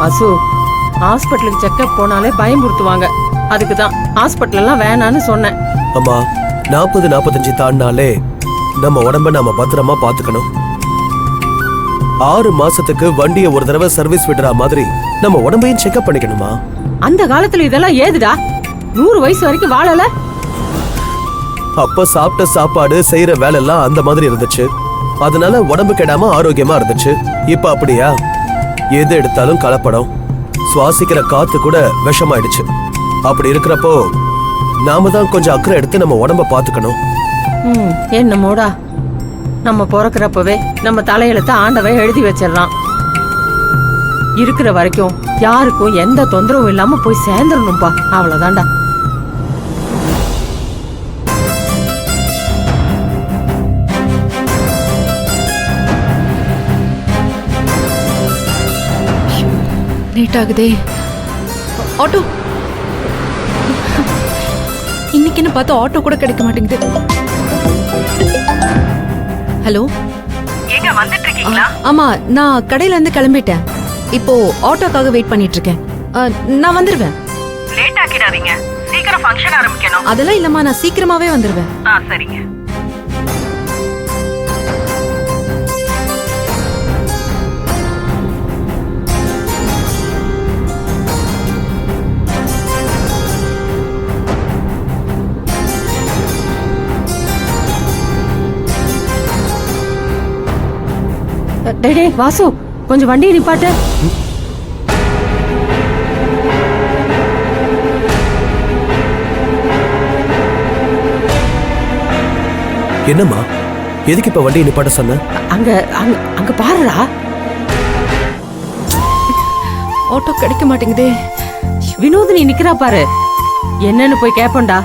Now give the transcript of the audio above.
அசு, ஹாஸ்பிட்டலுக்கு செக்கப் போனாலே பயமுறுத்துவாங்க. அதுக்கு தான் ஹாஸ்பிட்டல் எல்லாம் வேணான்னு சொன்னேன். அம்மா 40-45 தாண்டினாலே நம்ம உடம்ப நாம பத்திரமா பாத்துக்கணும். 6 மாசத்துக்கு வண்டியை ஒரு தடவை சர்வீஸ் விடுற மாதிரி நம்ம உடம்பையும் செக்அப் பண்ணிக்கணுமா? அந்த காலத்துல இதெல்லாம் ஏதுடா? 100 வயசு வரைக்கும் வாழல. அப்ப சாப்பிட்ட சாப்பாடு செய்யற வேலை எல்லாம் அந்த மாதிரி இருந்துச்சு. அதனால உடம்பு கெடாம ஆரோக்கியமா இருந்துச்சு. இப்ப அப்படியா? எது எடுத்தாலும் கலப்படம், சுவாசிக்கிற காத்து கூட விஷமாயிடுச்சு. அப்படி இருக்கிறப்போ நாம தான் கொஞ்சம் அக்கறை எடுத்து நம்ம உடம்ப பாத்துக்கணும். என்னமோடா, நம்ம பிறக்கிறப்பவே நம்ம தலையெழுத்த ஆண்டவன் எழுதி வச்சிடறான். இருக்கிற வரைக்கும் யாருக்கும் எந்த தொந்தரவும் இல்லாம போய் சேர்ந்துடணும்பா, அவ்வளவுதான்டா. லேட் ஆகுதே. ஆட்டோ இன்னைக்குன்னு பார்த்து ஆட்டோ கூட கிடைக்க மாட்டேங்குது. ஹலோ, எங்க வந்துட்டு இருக்கீங்களா? ஆமா, நான் கடையில இருந்து கிளம்பிட்டேன். இப்போ ஆட்டோக்காக வெயிட் பண்ணிட்டு இருக்கேன். நான் வந்துருவேன். லேட் ஆக்கிடாதீங்க, சீக்கிரம் ஃபங்க்ஷன் ஆரம்பிக்கணும். அதெல்லாம் இல்லம்மா, நான் சீக்கிரமாவே வந்துருவேன். சரிங்க. டேய் வாசு, கொஞ்சம் வண்டியை நிப்பாட்டு. என்னம்மா, எதுக்கு இப்ப வண்டியை நிப்பாட்ட சொன்ன? அங்க அங்க அங்க பாருடா. ஆட்டோ கிடைக்க மாட்டேங்குதே. வினோதினி நிக்கிறா பாரு. என்னன்னு போய் கேப்பண்டா.